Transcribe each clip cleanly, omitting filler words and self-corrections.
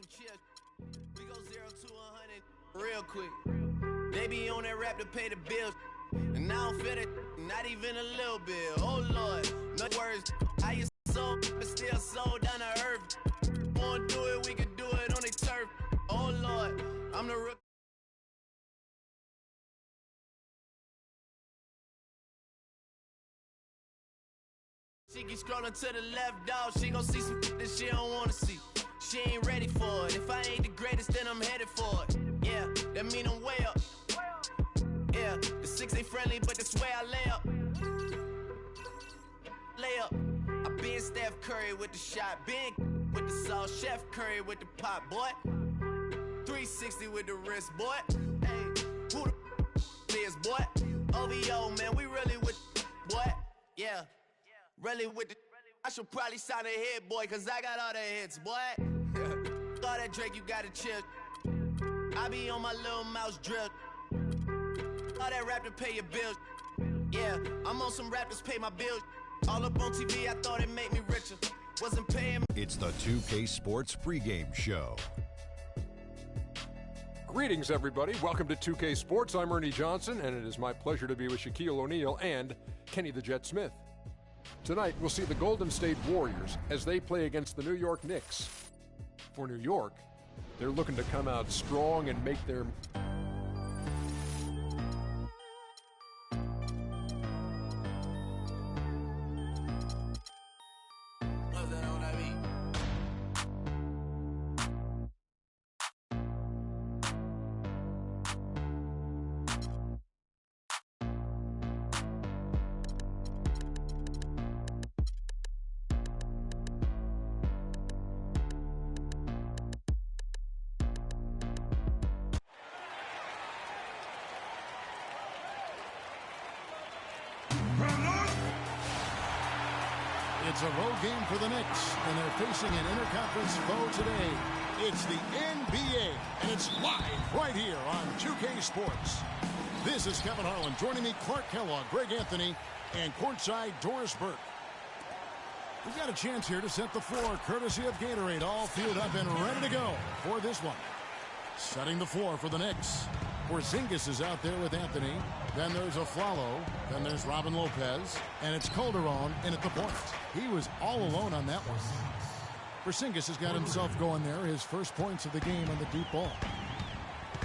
chill. We go 0 to 100 real quick. They be on that rap to pay the bills. And I don't feel it, not even a little bit. Oh Lord, no words. I used so, but still so down to earth. Wanna do it, we can do it on the turf. Oh Lord, I'm the rookie. She keep scrolling to the left, dog. She gon' see some that she don't wanna see. She ain't ready for it. If I ain't the greatest, then I'm headed for it. Yeah, that mean I'm way up. Yeah, the 6 ain't friendly, but that's where I lay up. Lay up. I been Steph Curry with the shot, been with the sauce, Chef Curry with the pot, boy. 360 with the wrist, boy. Hey, who the is, boy? OVO, man, we really with boy. Yeah, really with the. I should probably sign a hit, boy, cause I got all the hits, boy. All that Drake, you gotta chill. I be on my little mouse drip. All that rap to pay your bills. Yeah, I'm on some rap to pay my bills. All up on TV, I thought it made me richer. Wasn't paying. It's the 2K Sports pregame show. Greetings, everybody. Welcome to 2K Sports. I'm Ernie Johnson, and it is my pleasure to be with Shaquille O'Neal and Kenny the Jet Smith. Tonight, we'll see the Golden State Warriors as they play against the New York Knicks. For New York, they're looking to come out strong and make their... It's a road game for the Knicks, and they're facing an interconference foe today. It's the NBA, and it's live right here on 2K Sports. This is Kevin Harlan. Joining me, Clark Kellogg, Greg Anthony, and courtside Doris Burke. We've got a chance here to set the floor, courtesy of Gatorade, all fueled up and ready to go for this one. Setting the floor for the Knicks. Porzingis is out there with Anthony. Then there's Aflalo. Then there's Robin Lopez. And it's Calderon in at the point. He was all alone on that one. Porzingis has got himself going there. His first points of the game on the deep ball.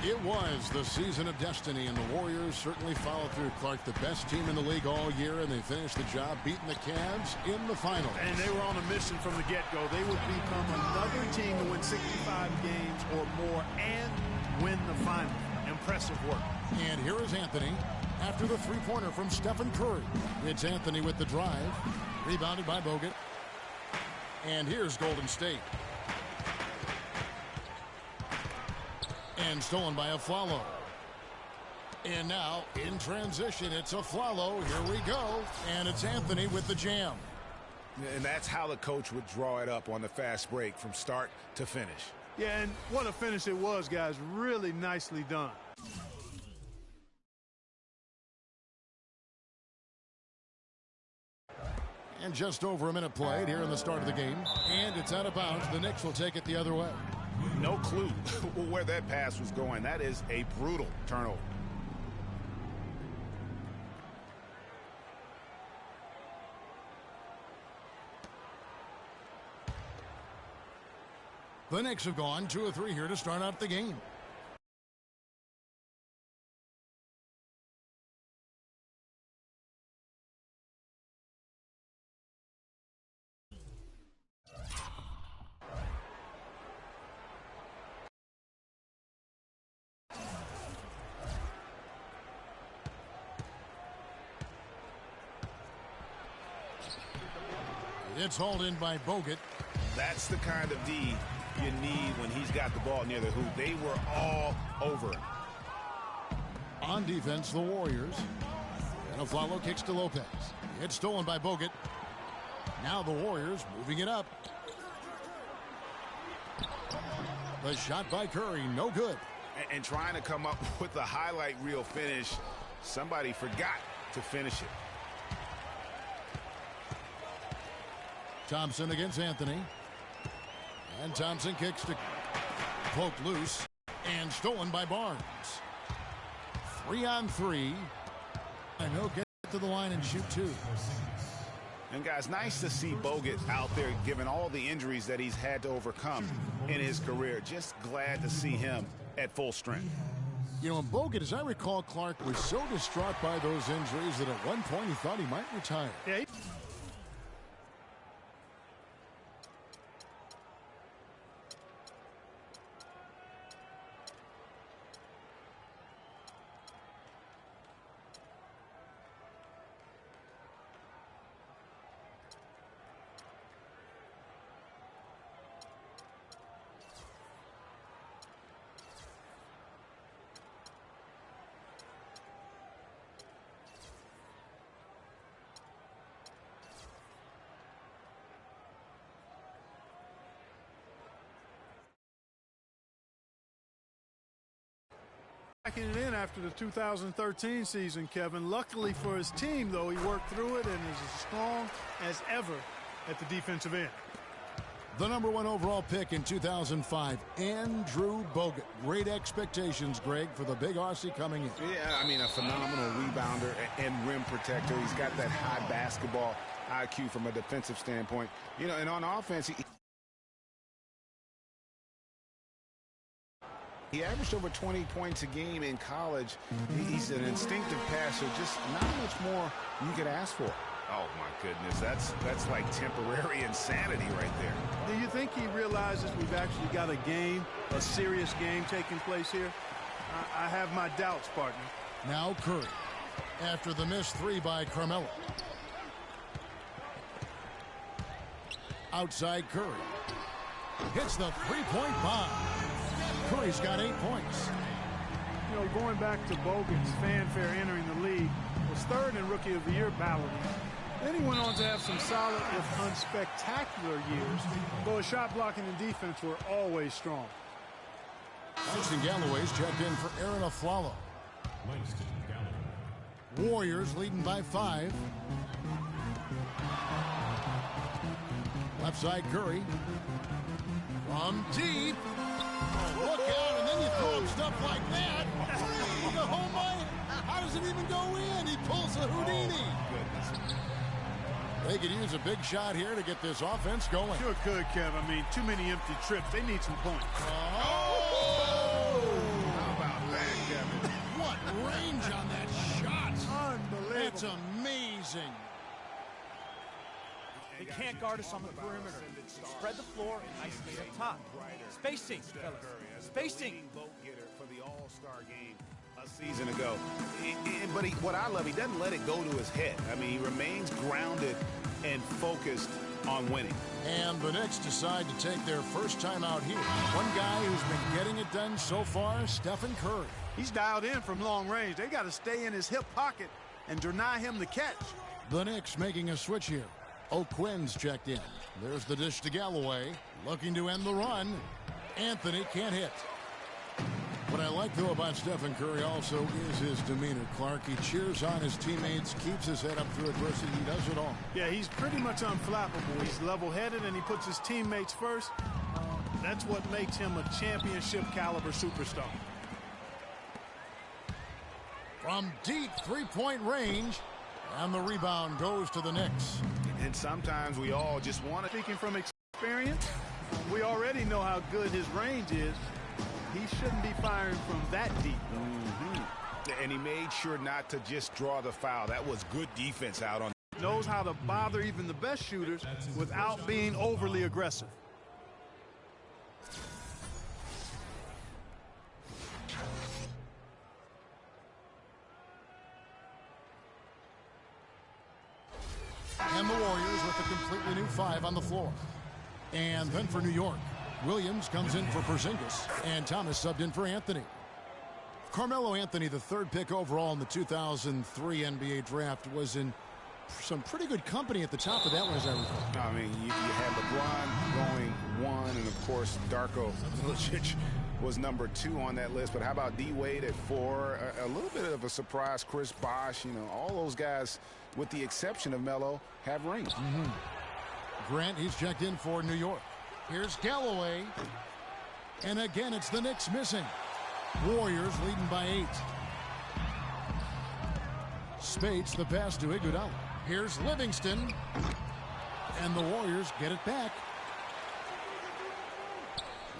It was the season of destiny, and the Warriors certainly followed through. Clark, the best team in the league all year, and they finished the job beating the Cavs in the final. And they were on a mission from the get-go. They would become another team to win 65 games or more and win the final. Impressive work. And here is Anthony after the three-pointer from Stephen Curry. It's Anthony with the drive. Rebounded by Bogut. And here's Golden State. And stolen by Aflalo. And now, in transition, it's Aflalo. Here we go. And it's Anthony with the jam. And that's how the coach would draw it up on the fast break from start to finish. Yeah, and what a finish it was, guys. Really nicely done. And just over a minute played here in the start of the game. And it's out of bounds. The Knicks will take it the other way. No clue where that pass was going. That is a brutal turnover. The Knicks have gone 2 of 3 here to start out the game. It's hauled in by Bogut. That's the kind of D you need when he's got the ball near the hoop. They were all over him. On defense, the Warriors. And Aflalo kicks to Lopez. It's stolen by Bogut. Now the Warriors moving it up. The shot by Curry, no good. And trying to come up with a highlight reel finish, somebody forgot to finish it. Thompson against Anthony. And Thompson kicks to Poked loose and stolen by Barnes. 3-on-3. And he'll get to the line and shoot 2. And guys, nice to see Bogut out there given all the injuries that he's had to overcome in his career. Just glad to see him at full strength. You know, Bogut, as I recall, Clark was so distraught by those injuries that at one point he thought he might retire. Yeah. Backing it in after the 2013 season, Kevin. Luckily for his team, though, he worked through it and is as strong as ever at the defensive end. The #1 overall pick in 2005, Andrew Bogut. Great expectations, Greg, for the big Aussie coming in. Yeah, I mean, a phenomenal rebounder and rim protector. He's got that high basketball IQ from a defensive standpoint. You know, and on offense, he averaged over 20 points a game in college. He's an instinctive passer, just not much more you could ask for. Oh, my goodness. That's like temporary insanity right there. Do you think he realizes we've actually got a game, a serious game taking place here? I have my doubts, partner. Now Curry. After the missed 3 by Carmelo. Outside Curry. Hits the three-point bomb. Curry's got 8 points. You know, going back to Bogut's fanfare entering the league, was 3rd in Rookie of the Year balloting. Then he went on to have some solid, if unspectacular years, though his shot blocking and defense were always strong. Langston Galloway's checked in for Aaron Aflalo. Warriors leading by 5. Left side Curry. From deep. Oh, look out, and then you throw him stuff like that. Oh, my. How does it even go in? He pulls a Houdini. Oh, they could use a big shot here to get this offense going. Sure could, Kev. I mean, too many empty trips. They need some points. How about that, Kevin? What range on that shot. Unbelievable. That's amazing. They can't guard us on the perimeter. Spread the floor and isolate up top. Spacing, fellas. Spacing. For the All-Star game a season ago. But what I love, he doesn't let it go to his head. I mean, he remains grounded and focused on winning. And the Knicks decide to take their first time out here. One guy who's been getting it done so far, Stephen Curry. He's dialed in from long range. They got to stay in his hip pocket and deny him the catch. The Knicks making a switch here. O'Quinn's checked in. There's the dish to Galloway. Looking to end the run. Anthony can't hit. What I like, though, about Stephen Curry also is his demeanor, Clark. He cheers on his teammates, keeps his head up through adversity. He does it all. Yeah, he's pretty much unflappable. He's level-headed, and he puts his teammates first. That's what makes him a championship-caliber superstar. From deep three-point range, and the rebound goes to the Knicks. And sometimes we all just want to. Speaking from experience, we already know how good his range is. He shouldn't be firing from that deep. And he made sure not to just draw the foul. That was good defense out on. Knows how to bother even the best shooters without being overly aggressive. And the Warriors with a completely new 5 on the floor. And then for New York, Williams comes in for Porzingis, and Thomas subbed in for Anthony. Carmelo Anthony, the 3rd pick overall in the 2003 NBA draft, was in some pretty good company at the top of that one, as I recall. I mean, you had LeBron going 1, and of course, Darko Milicic was number 2 on that list. But how about D-Wade at 4? A little bit of a surprise, Chris Bosh. You know, all those guys, with the exception of Melo, have rings. Grant, he's checked in for New York. Here's Galloway. And again, it's the Knicks missing. Warriors leading by 8. Spates the pass to Iguodala. Here's Livingston. And the Warriors get it back.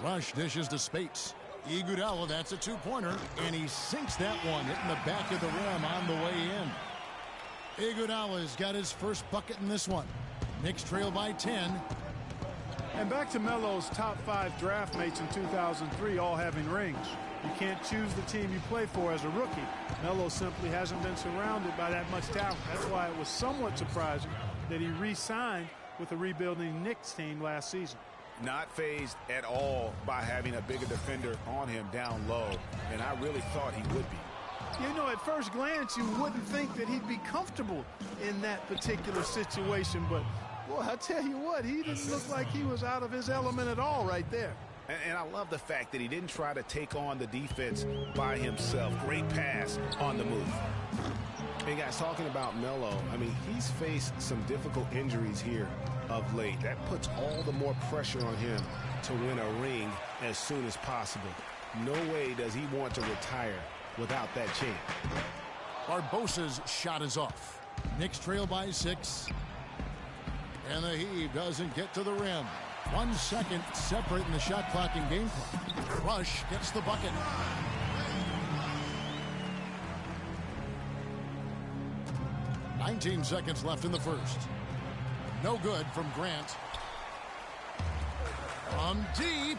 Rush dishes to Spates. Iguodala, that's a two-pointer. And he sinks that one, hitting the back of the rim on the way in. Iguodala's got his first bucket in this one. Knicks trail by 10. And back to Melo's top 5 draft mates in 2003 all having rings. You can't choose the team you play for as a rookie. Melo simply hasn't been surrounded by that much talent. That's why it was somewhat surprising that he re-signed with a rebuilding Knicks team last season. Not fazed at all by having a bigger defender on him down low, and I really thought he would be. You know, at first glance, you wouldn't think that he'd be comfortable in that particular situation, but boy, I tell you what, he didn't look like he was out of his element at all right there. And I love the fact that he didn't try to take on the defense by himself. Great pass on the move. Hey, guys, talking about Melo, I mean, he's faced some difficult injuries here of late. That puts all the more pressure on him to win a ring as soon as possible. No way does he want to retire without that chance. Barbosa's shot is off. Knicks trail by 6. And the heave doesn't get to the rim. 1 second separating the shot clock and game clock. Rush gets the bucket. "19 seconds left in the first. No good from Grant. From deep.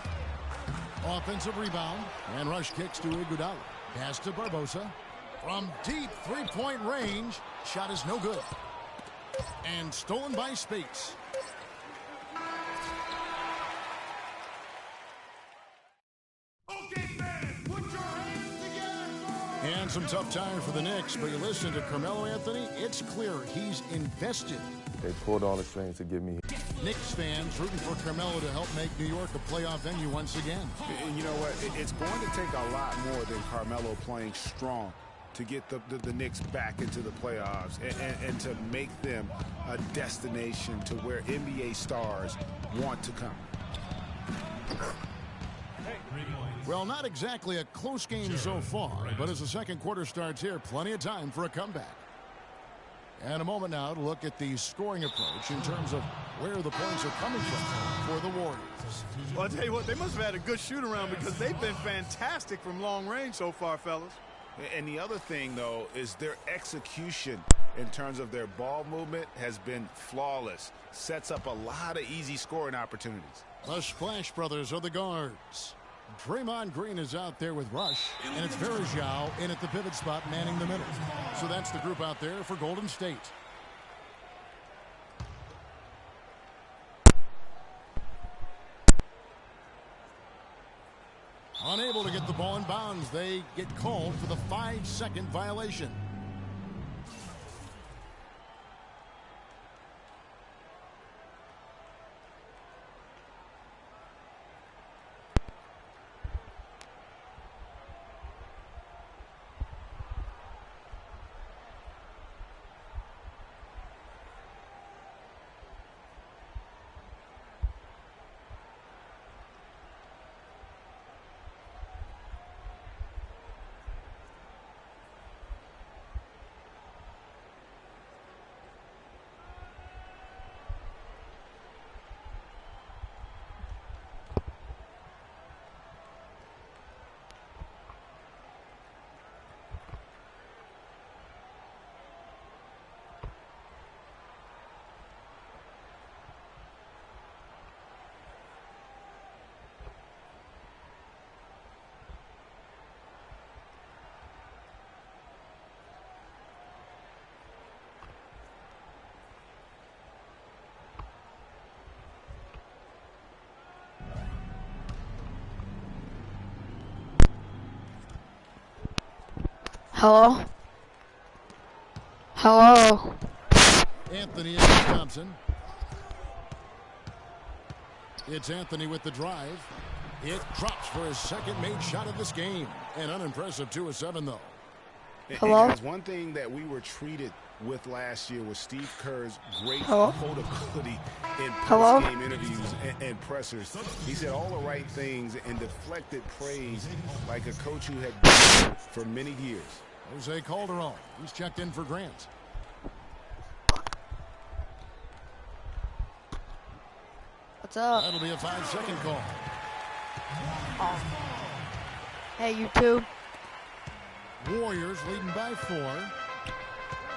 Offensive rebound. And Rush kicks to Iguodala. Pass to Barbosa. From deep three-point range. Shot is no good. And stolen by Spates. And some tough time for the Knicks, but you listen to Carmelo Anthony, it's clear he's invested. They pulled all the strings to get me here. Knicks fans rooting for Carmelo to help make New York a playoff venue once again. And you know what? It's going to take a lot more than Carmelo playing strong to get the Knicks back into the playoffs and to make them a destination to where NBA stars want to come. Well, not exactly a close game so far, but as the second quarter starts here, plenty of time for a comeback. And a moment now to look at the scoring approach in terms of where the points are coming from for the Warriors. Well, I'll tell you what, they must have had a good shoot-around because they've been fantastic from long range so far, fellas. And the other thing, though, is their execution in terms of their ball movement has been flawless. Sets up a lot of easy scoring opportunities. The Splash Brothers are the guards. Draymond Green is out there with Rush, and it's Verjao in at the pivot spot manning the middle. So that's the group out there for Golden State. Unable to get the ball in bounds, they get called for the 5-second violation. Hello? Hello? Anthony and Thompson. It's Anthony with the drive. It drops for his second made shot of this game. An unimpressive 2 of 7, though. Hello? Guys, one thing that we were treated with last year was Steve Kerr's great Hello? quotability in Hello? post-game interviews and pressers. He said all the right things and deflected praise like a coach who had been for many years. Jose Calderon, he's checked in for Grant. What's up? That'll be a 5-second call. Oh. Hey, you two. Warriors leading by 4.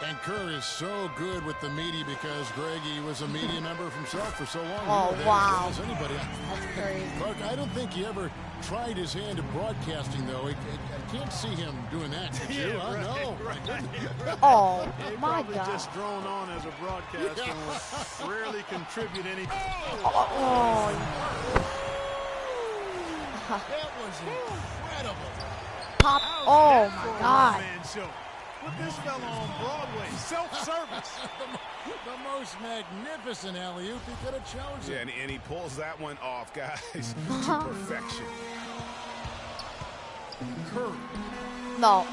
And Kerr is so good with the media because Greggy was a media member himself for so long. Oh, wow. As anybody. That's crazy. Clark, I don't think he ever tried his hand at broadcasting, though. I can't see him doing that. Did you? Yeah, right, No. right. Oh, He my probably God. just thrown on as a broadcaster and will rarely contribute any. Oh. That was incredible. Pop. Oh, my God. Man show. Put this fella on Broadway. Self-service. The most magnificent alley-oop he could have chosen. Yeah, and he pulls that one off, guys, to perfection. Kerr. No.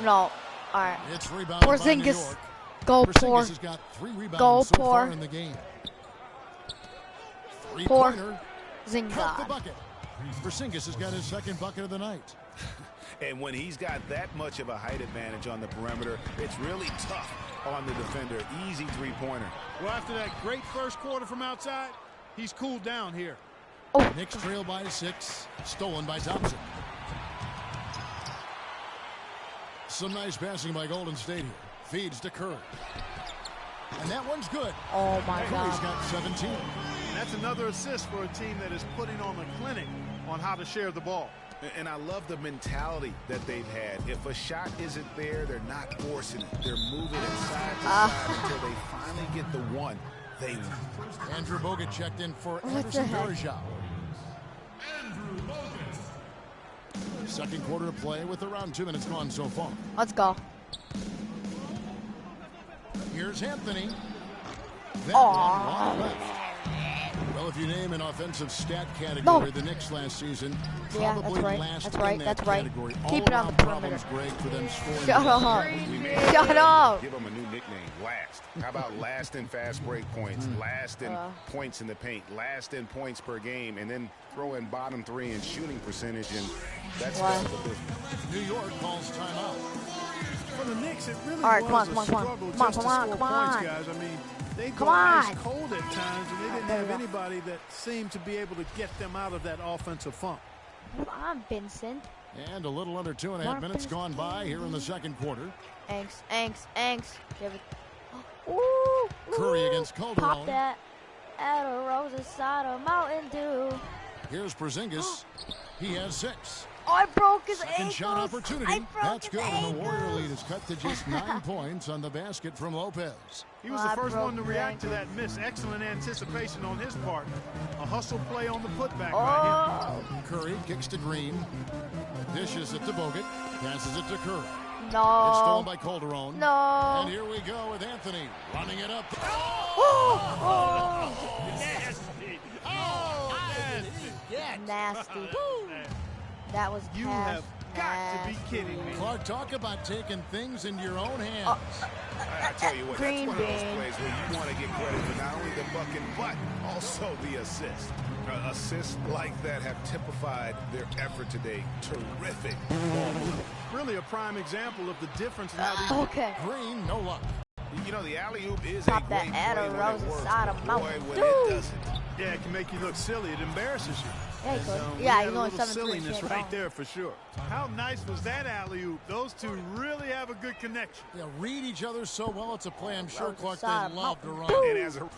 All right. It's rebounded by New Porzingis. York. Go Porzingis poor. has got 3 rebounds Go so poor. far in the game. Poor. Three-pointer. Count the Zingard. bucket. Porzingis has got his 2nd bucket of the night. And when he's got that much of a height advantage on the perimeter, it's really tough on the defender. Easy 3-pointer. Well, after that great first quarter from outside, he's cooled down here. Oh. Knicks trail by 6. Stolen by Thompson. Some nice passing by Golden State here. Feeds to Curry. And that one's good. Oh, my Curry's God. got 17. And that's another assist for a team that is putting on a clinic on how to share the ball. And I love the mentality that they've had. If a shot isn't there, they're not forcing it. They're moving it side to side until they finally get the one they want. Andrew Bogut checked in for What the Anderson heck? Varejao. Second quarter of play with around 2 minutes gone so far. Let's go. Here's Anthony. That Aw. one left. Well, if you name an offensive stat category, the Knicks last season Yeah, probably that's right. last That's in right. that That's right. category. Keep it on the All-around perimeter. problems, Greg, for them scoring. Shut up. We may Shut up. Give them a new nickname, Last. How about last in fast break points, last in points in the paint, last in points per game, and then throw in bottom 3 in shooting percentage, and that's Wow. the business. New York calls timeout. For the Knicks, it really All right, was come on, a come on. struggle Come on, just to come on, score come points, on. guys. I mean, they Come go ice on. cold at times, and they didn't there have we go. anybody that seemed to be able to get them out of that offensive funk. Come on, Vincent. And a little under 2.5 Wanna minutes finish gone the by game? here in the second quarter. Angst. Give it. Ooh. Curry ooh. against Calderon. Pop that. At a rose side of Mountain Dew. Here's Porzingis. He has 6. Oh, I broke his Second ankles. shot opportunity. I broke That's his good. And the ankles. Warrior lead is cut to just 9 points on the basket from Lopez. He was Oh, the I first broke one to his react to ankle. that miss. Excellent anticipation on his part. A hustle play on the putback by Oh, Curry kicks to Green. Dishes it to Bogut. Passes it to Curry. It's no. stolen by Calderon. No. And here we go with Anthony running it up. Oh, him. nasty. That was You cash. have got to be kidding me. Clark, talk about taking things into your own hands. I tell you what, Green that's one of those bean. plays where you want to get credit for not only the bucket, but also the assist. Assists like that have typified their effort today. Terrific ball movement. Really a prime example of the difference in how these Okay. Green, no luck. You know, the alley-oop is Pop a that great Adder play when Rose it works, side but of boy, Mountain when Dew. it doesn't. Yeah, it can make you look silly. It embarrasses you. Yeah, he And, could. we Yeah, had he's a only little 7'3". silliness Shit, right don't. there for sure. How nice was that alley-oop? Those two really have a good connection. Yeah, read each other so well. It's a play I'm sure Rose Clark side they of love to Mountain run. And as a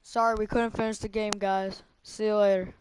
Sorry, we couldn't finish the game, guys. See you later.